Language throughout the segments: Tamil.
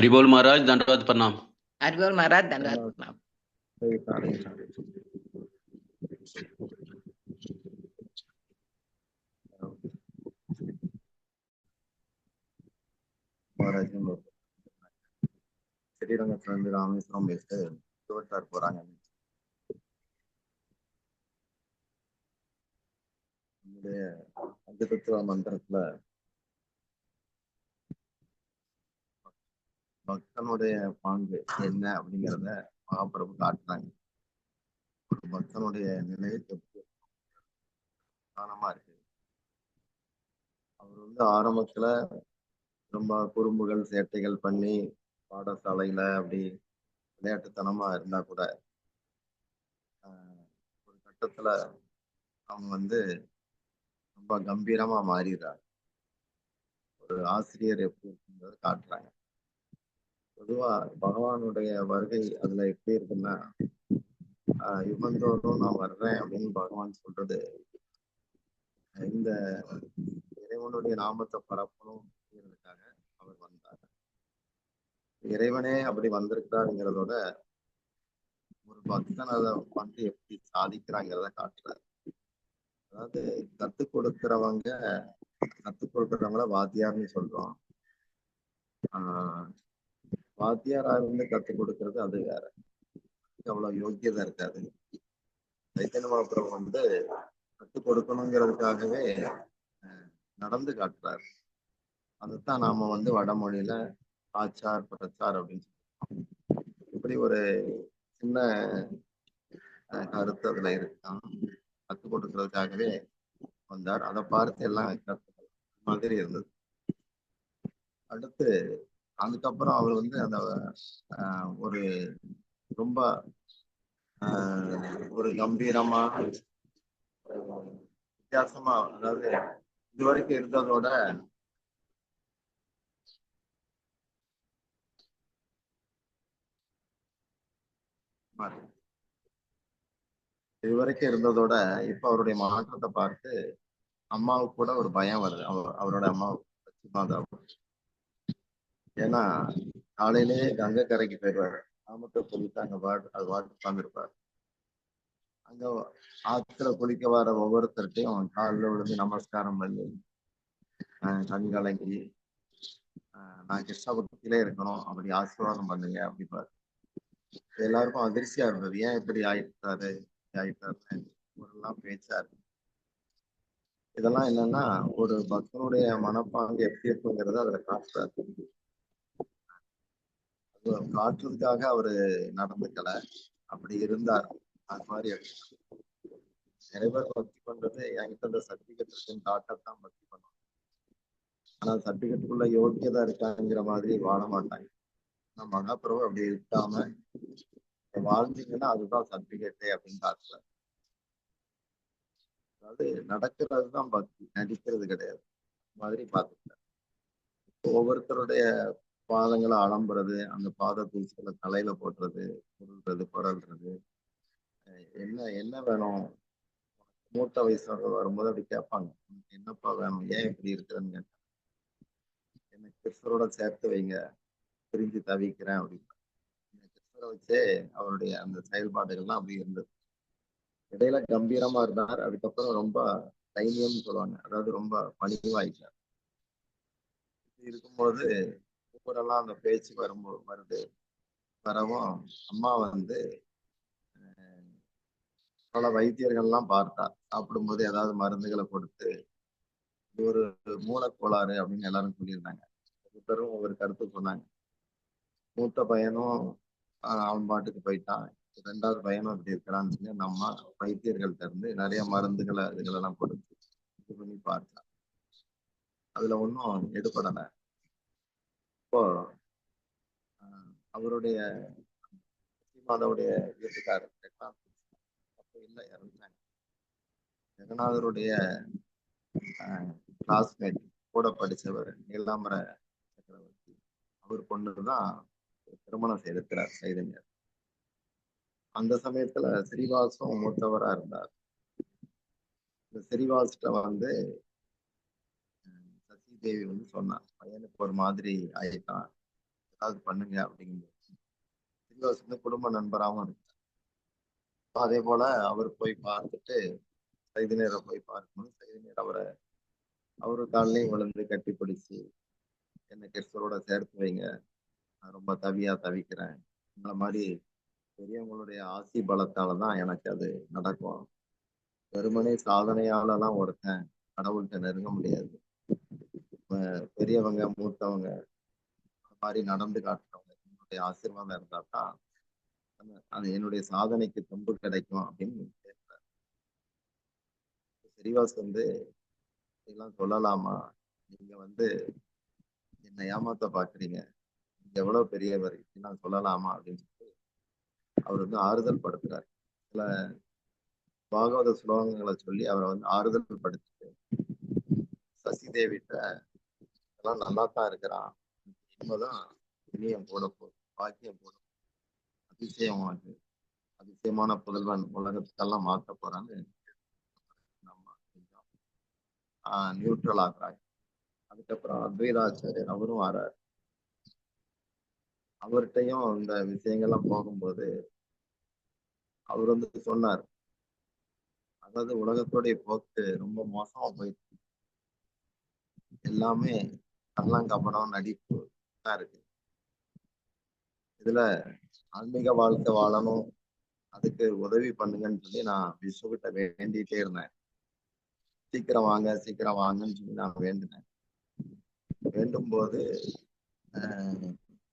हरिबोल महाराज, दंडवत प्रणाम। हरिबोल महाराज, दंडवत प्रणाम। ஸ்ரீரங்கத்துல இருந்து ராமேஸ்வரம் போயிட்டு திருவட்டார் போறாங்க. நம்முடைய பஞ்சதத்துவ மந்திரத்துல பக்தனுடைய பாங்கு என்ன அப்படிங்கிறத மகாபிரபு காட்டுறாங்க. ஒரு பக்தனுடைய நிலை காரணமா இருக்கு. அவர் ஆரம்பத்துல ரொம்ப குறும்புகள் சேட்டைகள் பண்ணி பாடசாலையில அப்படி விளையாட்டுத்தனமா இருந்தா கூட ஒரு கட்டத்துல அவங்க ரொம்ப கம்பீரமா மாறிடுறாங்க. ஒரு ஆசிரியர் எப்படி இருக்குங்கிறத காட்டுறாங்க. பொதுவா பகவானுடைய வருகை அதுல எப்படி இருக்குன்னா, யுகந்தோறும் நான் வர்றேன் அப்படின்னு பகவான் சொல்றது இந்த இறைவனுடைய நாமத்தை பரப்பணும் அப்படிங்கிறதுக்காக அவர் வந்தார். இறைவனே அப்படி வந்திருக்கிறாருங்கிறதோட ஒரு பக்தன் அதை எப்படி சாதிக்கிறாங்கிறத காட்டுறாரு. அதாவது கத்துக் கொடுக்கிறவங்கள வாத்தியார்னு சொல்றோம். வாத்தியாரா இருந்து கத்துக் கொடுக்கறது அது வேற, அவ்வளவு யோக்கியதை இருக்காது. சைத்தன்ய மகாபிரபு கத்துக் கொடுக்கணுங்கிறதுக்காகவே நடந்து காட்டுறாரு. அதைத்தான் நாம வடமொழியில ஆச்சார் பிரச்சார் அப்படின்னு சொல்றோம். இப்படி ஒரு சின்ன கருத்து அதுல இருக்கான். கத்துக் கொடுக்கறதுக்காகவே வந்தார். அதை பார்த்து எல்லாம் கத்துக்கிற மாதிரி இருந்தது. அடுத்து அதுக்கப்புறம் அவர் அந்த ஒரு ரொம்ப ஒரு கம்பீரமா வித்தியாசமா, அதாவது இதுவரைக்கும் இருந்ததோட இப்ப அவருடைய மாற்றத்தை பார்த்து அம்மாவுக்கு கூட ஒரு பயம் வருது. அவரோட அம்மாவுக்கு. ஏன்னா காலையிலேயே கங்கை கரைக்கு போயிடுவாரு. நாமத்தை சொல்லிட்டு அது பாட்டு உட்காந்துருப்பாரு. அங்க ஆத்துல குளிக்க வர ஒவ்வொருத்தர்கிட்டையும் காலில் விழுந்து நமஸ்காரம் பண்ணி கண்கலங்கி நான் கிருஷ்ண பக்தியிலே இருக்கணும் அப்படி ஆசீர்வாதம் பண்ணுங்க அப்படிப்பாரு. எல்லாருக்கும் அதிர்ச்சியா இருந்தது. ஏன் இப்படி ஆயிட்டாரு எல்லாம் பேச்சா இருக்கு. இதெல்லாம் என்னன்னா ஒரு பக்தனுடைய மனப்பாங்கு எப்படி இருக்குங்கிறத அதுல காட்டுறாரு. காட்டுறதுக்காக அவரு நடந்துக்கல, அப்படி இருந்தார். அது மாதிரி நிறைய பேர் பக்தி பண்றது என்கிட்ட இந்த சர்டிபிகேட் காட்டத்தான் பக்தி பண்ணுவாங்க. ஆனா சர்டிபிகேட்டுக்குள்ள யோக்கியதா இருக்காங்கிற மாதிரி வாழ மாட்டாங்க. ஆனா மகாபிரபு அப்படி இருக்காம வாழ்ந்தீங்கன்னா அதுதான் சர்டிபிகேட்டே அப்படின்னு காட்டுறாரு. அதாவது நடக்கிறதுதான் பக்தி, நடிக்கிறது கிடையாது மாதிரி பார்த்துட்டார். ஒவ்வொருத்தருடைய பாதங்களை அலம்புறது, அந்த பாத தூசிகளை தலையில போடுறது, புரள்றது, என்ன வேணும். மூத்த வயசு வரும்போது அப்படி கேட்பாங்க, என்னப்பா வேணும், ஏன் இப்படி இருக்கிறேன்னு கேட்டாங்க. எனக்கு கிருஷ்ணரோட சேர்த்து வைங்க, பிரிஞ்சு தவிக்கிறேன் அப்படின்னு. கிருஷ்ணரை வச்சே அவருடைய அந்த செயல்பாடுகள்லாம் அப்படி இருந்தது. இடையில கம்பீரமா இருந்தார். அதுக்கப்புறம் ரொம்ப தைரியம்னு சொல்லுவாங்க, அதாவது ரொம்ப பணிவாயிட்டார். இருக்கும்போது ஊரெல்லாம் அந்த பேச்சு வரவும் அம்மா பல வைத்தியர்கள்லாம் பார்த்தா. சாப்பிடும்போது ஏதாவது மருந்துகளை கொடுத்து இது ஒரு மூலக்கோளாறு அப்படின்னு எல்லாரும் சொல்லியிருந்தாங்க. ஒவ்வொருத்தரும் ஒவ்வொரு கருத்து சொன்னாங்க. மூத்த பையனும் அவன் பாட்டுக்கு போயிட்டான், ரெண்டாவது பையனும் அப்படி இருக்கிறான்னு சொல்லி அந்த அம்மா வைத்தியர்கள்ட்ட இருந்து நிறைய மருந்துகளை இதுகளெல்லாம் கொடுத்து இது பண்ணி பார்த்தா. அதுல ஒன்றும் எடுபடலை. இப்போ அவருடைய மாதாவுடைய வீட்டுக்காரர் இல்லை, இறந்துட்டாங்க. ஜெகநாதருடைய கிளாஸ்மேட், கூட படிச்சவர் நீலாம்பர சக்கரவர்த்தி, அவர் பொண்ணுதான் திருமணம் செய்திருக்கிறார் சைதன்யர். அந்த சமயத்துல ஸ்ரீவாசும் மூத்தவரா இருந்தார். இந்த ஸ்ரீவாஸ்ட சசி தேவி சொன்னார், பையனுக்கு ஒரு மாதிரி ஆயிட்டான், ஏதாவது பண்ணுங்க அப்படிங்கும்போது ஸ்ரீனிவாஸ் வந்து குடும்ப நண்பராகவும் இருக்கு. அதே போல அவர் போய் பார்த்துட்டு சைது நேரை போய் பார்க்கணும். சைது நேர் அவரு காலையும் விழுந்து கட்டி பிடிச்சு என்னை கிறிஸ்தவரோட சேர்த்து வைங்க, நான் ரொம்ப தவிக்கிறேன். உங்களை மாதிரி பெரியவங்களுடைய ஆசி பலத்தால தான் எனக்கு அது நடக்கும். வெறுமனே சாதனையாலலாம் ஒருத்தன் கடவுள்கிட்ட நெருங்க முடியாது. பெரியவங்க மூத்தவங்க அந்த மாதிரி நடந்து காட்டுறவங்க என்னுடைய ஆசீர்வாதம் இருந்தா தான் அது என்னுடைய சாதனைக்கு தெம்பு கிடைக்கும் அப்படின்னு கேட்கிறார். ஸ்ரீவாஸ் வந்து இதெல்லாம் சொல்லலாமா, நீங்க வந்து என்னை ஏமாத்த பாக்குறீங்க, நீங்க எவ்வளவு பெரியவர், இதெல்லாம் சொல்லலாமா அப்படின்னு சொல்லி அவர் வந்து ஆறுதல் படுத்துறாரு. சில பாகவத ஸ்லோகங்களை சொல்லி அவரை வந்து ஆறுதல் படுத்திட்டு சசி தேவிட்ட எல்லாம் நல்லா தான் இருக்கிறான், இனிமேதான் இனியம் போட போகுது, பாக்கியம் போட அதிசயமானது, அதிசயமான புதல்வன் உலகத்துக்கெல்லாம் மாற்ற போறான்னு நம்ம நியூட்ரல் ஆகுறாங்க. அதுக்கப்புறம் அத்வைதாச்சாரியர் அவரும் வரார். அவர்கிட்டையும் இந்த விஷயங்கள்லாம் போகும்போது அவர் வந்து சொன்னார், அதாவது உலகத்துடைய போக்கு ரொம்ப மோசமா போயிடுச்சு, எல்லாமே கள்ளங்கபடம் நடிப்பு தான் இருக்கு. இதுல ஆன்மீக வாழ்க்கை வாழணும், அதுக்கு உதவி பண்ணுங்கன்னு சொல்லி நான் விஸ்வகிட்ட வேண்டிட்டே இருந்தேன். சீக்கிரம் வாங்க சீக்கிரம் வாங்கன்னு சொல்லி நான் வேண்டினேன். வேண்டும் போது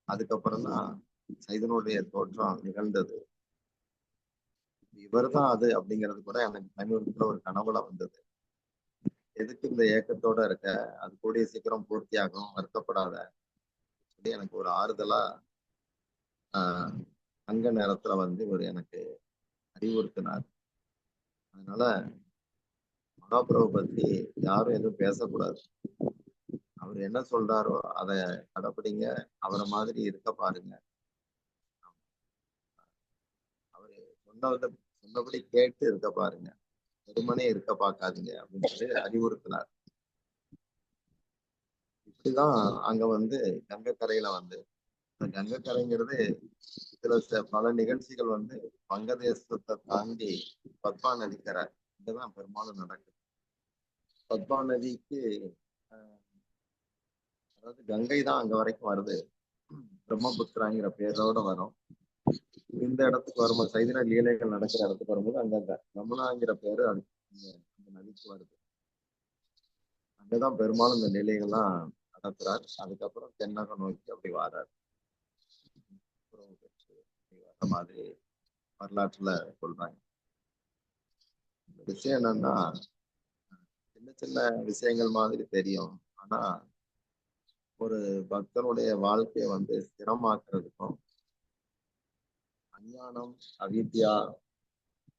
அதுக்கப்புறம் தான் சைதனுடைய தோற்றம் நிகழ்ந்தது. இவர் தான் அது அப்படிங்கிறது கூட எனக்கு சமீபத்துல ஒரு கனவுல வந்தது. எதுக்கு இந்த ஏக்கத்தோட இருக்க, அது கூடிய சீக்கிரம் பூர்த்தியாகும், வருத்தப்படாத சொல்லி எனக்கு ஒரு ஆறுதலா தங்க நேரத்துல வந்து இவர் எனக்கு அறிவுறுத்தினார். அதனால மகாபிரபு பத்தி யாரும் எதுவும் பேசக்கூடாது. அவர் என்ன சொல்றாரோ அதை கடைப்பிடிங்க, அவரை மாதிரி இருக்க பாருங்க, அவரு சொன்னபடி கேட்டு இருக்க பாருங்க, வெறுமனே இருக்க பார்க்காதீங்க அப்படின்னு சொல்லி அறிவுறுத்தினார். இப்படிதான் அங்க வந்து கங்கக்கரையில வந்து கங்கக்கரைங்கிறது சில பல நிகழ்ச்சிகள் வந்து வங்கதேசத்தை தாண்டி பத்மா நதிக்கரை இங்கதான் பெரும்பாலும் நடக்குது. பத்மா நதிக்கு அதாவது கங்கை தான் அங்க வரைக்கும் வருது, பிரம்மபுத்திராங்கிற பேரோட வரும். இந்த இடத்துக்கு வரும்போது சைதன்ய லீலைகள் நடக்கிற இடத்துக்கு வரும்போது அங்க யமுனாங்கிற பேரு அந்த நதிக்கு வருது. அங்கதான் பெரும்பாலும் இந்த லீலைகள்லாம் நடத்துறார். அதுக்கப்புறம் தென்னகம் நோக்கி அப்படி வரார். அந்த மாதிரி வரலாற்றுல சொல்றாங்க. விஷயம் என்னன்னா, சின்ன சின்ன விஷயங்கள் மாதிரி தெரியும், ஆனா ஒரு பக்தனுடைய வாழ்க்கையை வந்து ஸ்திரமாக்குறதுக்கும் அஞ்ஞானம் அவித்யா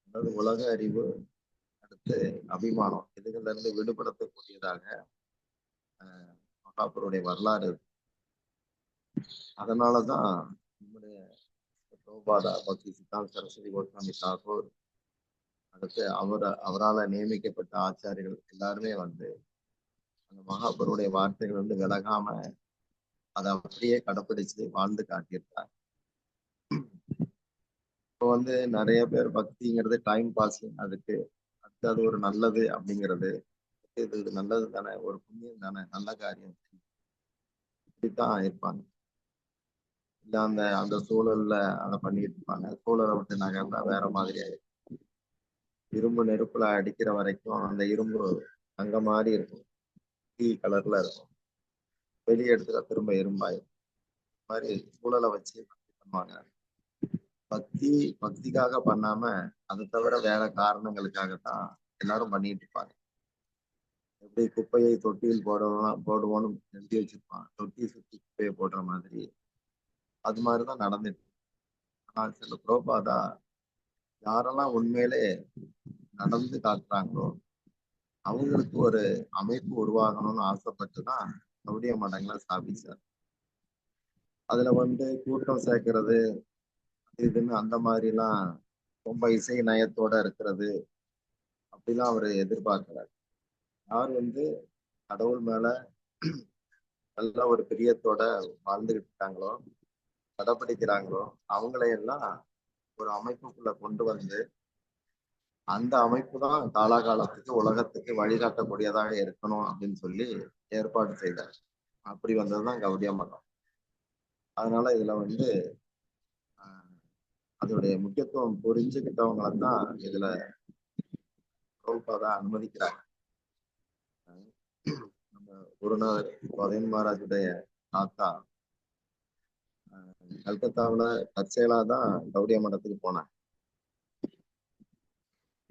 அதாவது உலக அறிவு அடுத்து அபிமானம் இதுகள்ல இருந்து விடுபடுத்தக்கூடியதாக மகாபுருடைய வரலாறு. அதனாலதான் நம்முடைய பிரபுபாதா பக்தி சித்தாந்த சரஸ்வதி கோஸ்வாமி தாக்கூர் அடுத்து அவரால் நியமிக்கப்பட்ட ஆச்சாரிகள் எல்லாருமே வந்து அந்த மகாபுருடைய வார்த்தைகள் வந்து விலகாம அதை அப்படியே கடைப்பிடிச்சு வாழ்ந்து காட்டியிருக்காங்க. இப்போ வந்து நிறைய பேர் பக்திங்கிறது டைம் பாஸிங், அதுக்கு அது ஒரு நல்லது அப்படிங்கிறது, இது நல்லது தானே, ஒரு புண்ணியம் தானே, நல்ல காரியம் இப்படித்தான் இருப்பாங்க. இல்ல அந்த அந்த சூழல்ல அதை பண்ணிட்டு இருப்பாங்க. சூழலை விட்டு நகர்ந்தா வேற மாதிரி ஆயிடும். இரும்பு நெருப்புல அடிக்கிற வரைக்கும் அந்த இரும்பு தங்க மாதிரி இருக்கும், டீ கலர்ல இருக்கும், வெளியே எடுத்துக்க திரும்ப இரும்பாயிரும். மாதிரி சூழலை வச்சு பண்ணுவாங்க. பக்திக்காக பண்ணாம அதை தவிர வேற காரணங்களுக்காகத்தான் எல்லாரும் பண்ணிட்டு இருப்பாங்க. எப்படி குப்பையை தொட்டியில் போடுவோம்னு எழுதி வச்சிருப்பான், தொட்டி சுத்தி குப்பையை போடுற மாதிரி அது மாதிரிதான் நடந்துட்டு. ஆனா சில புரோபாதா யாரெல்லாம் உண்மையிலே நடந்து காட்டுறாங்களோ அவங்களுக்கு ஒரு அமைப்பு உருவாகணும்னு ஆசைப்பட்டுதான் கௌடிய மடங்களை ஸ்தாபிச்சார். அதுல வந்து கூட்டம் சேர்க்கிறது இதுன்னு அந்த மாதிரி எல்லாம் ரொம்ப இசை நயத்தோட இருக்கிறது அப்படிலாம் அவரு எதிர்பார்க்கிறார். யார் வந்து கடவுள் மேல நல்ல ஒரு பிரியத்தோட வாழ்ந்துகிட்டு இருக்காங்களோ கடைப்பிடிக்கிறாங்களோ அவங்களையெல்லாம் ஒரு அமைப்புக்குள்ள கொண்டு வந்து அந்த அமைப்பு தான் காலாகாலத்துக்கு உலகத்துக்கு வழிகாட்டக்கூடியதாக இருக்கணும் அப்படின்னு சொல்லி ஏற்பாடு செய்தார். அப்படி வந்ததுதான் கௌடிய மதம். அதனால இதுல வந்து அதோடைய முக்கியத்துவம் புரிஞ்சுக்கிட்டவங்களை தான் இதுல பிரபுபாதா அனுமதிக்கிறாங்க. நம்ம குருநாதர் கோதன் மகாராஜுடைய தாத்தா கல்கத்தாவுல தற்செயலா தான் கௌடிய மடத்துக்கு போனாங்க.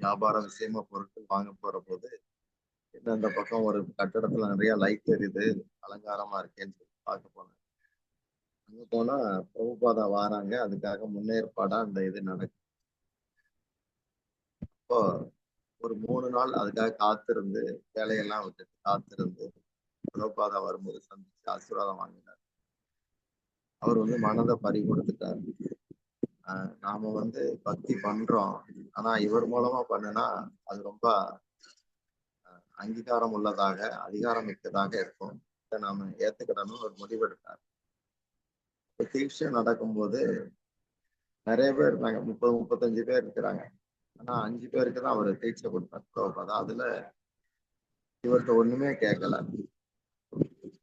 வியாபார விஷயமா பொருட்கள் வாங்க போற போது இந்த பக்கம் ஒரு கட்டடத்துல நிறைய லைட் எரியுது, அலங்காரமா இருக்கேன்னு சொல்லி பார்க்க போனேன். அங்க போனா பிரபுபாதா வாராங்க, அதுக்காக முன்னேற்பாடா அந்த இது நடக்கும். இப்போ ஒரு 3 நாள் அதுக்காக காத்திருந்து வேலையெல்லாம் விட்டுட்டு காத்திருந்து பிரபுபாதா வரும்போது சந்திச்சு ஆசீர்வாதம் வாங்கினார். அவர் வந்து மனதை பறி கொடுத்துட்டார். நாம வந்து பக்தி பண்றோம், ஆனா இவர் மூலமா பண்ணுனா அது ரொம்ப அங்கீகாரம் உள்ளதாக அதிகாரம் மிக்கதாக இருக்கும், இதை நாம ஏத்துக்கிடணும்னு ஒரு முடிவெடுத்தார். தீட்சை நடக்கும்போது நிறைய பேர் இருந்தாங்க, 30-35 பேர் இருக்கிறாங்க. ஆனா 5 பேருக்கு தான் அவர் தீட்சை கொடுத்தார். அதுல இவர்கிட்ட ஒண்ணுமே கேட்கல.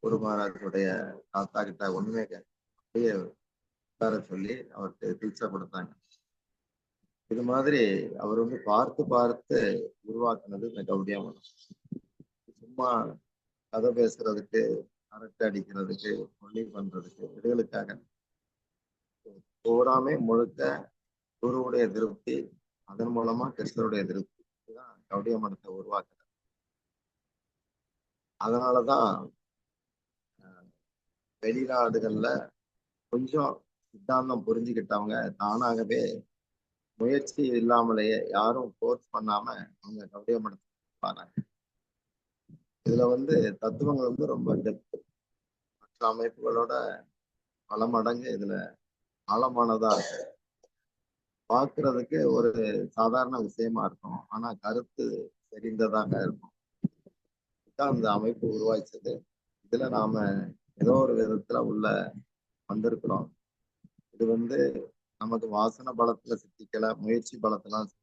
குரு மகாராஜுடைய தாத்தா கிட்ட ஒண்ணுமே கேட்கல, அப்படியே உட்கார சொல்லி அவருக்கு தீட்சை கொடுத்தாங்க. இது மாதிரி அவர் வந்து பார்த்து பார்த்து உருவாக்குனது இந்த கௌடிய மதம். சும்மா கதை பேசுறதுக்கு, அரட்டை அடிக்கிறதுக்கு, மொழி பண்றதுக்கு, இதுகளுக்காக பூராமே முழுக்க குருவுடைய திருப்தி, அதன் மூலமா கிருஷ்ணருடைய திருப்தி, இதுதான் கௌடிய மடத்தை உருவாக்குறது. அதனாலதான் வெளிநாடுகள்ல கொஞ்சம் சித்தாந்தம் புரிஞ்சுக்கிட்டவங்க தானாகவே முயற்சி இல்லாமலேயே யாரும் கோர்ஸ் பண்ணாம அவங்க கௌடிய மடத்துக்கு பாருங்க. இதுல வந்து தத்துவங்கள் வந்து ரொம்ப டெப்த், மற்ற அமைப்புகளோட பல மடங்கு இதுல ஆழமானதா இருக்கு. பார்க்கறதுக்கு ஒரு சாதாரண விஷயமா இருக்கும், ஆனா கருத்து தெரிந்ததாக இருக்கும். இதுதான் இந்த அமைப்பு உருவாச்சது. இதுல நாம ஏதோ ஒரு விதத்துல உள்ள வந்திருக்கிறோம். இது வந்து நமக்கு வாசன பலத்துல சித்திக்கல, முயற்சி பலத்துல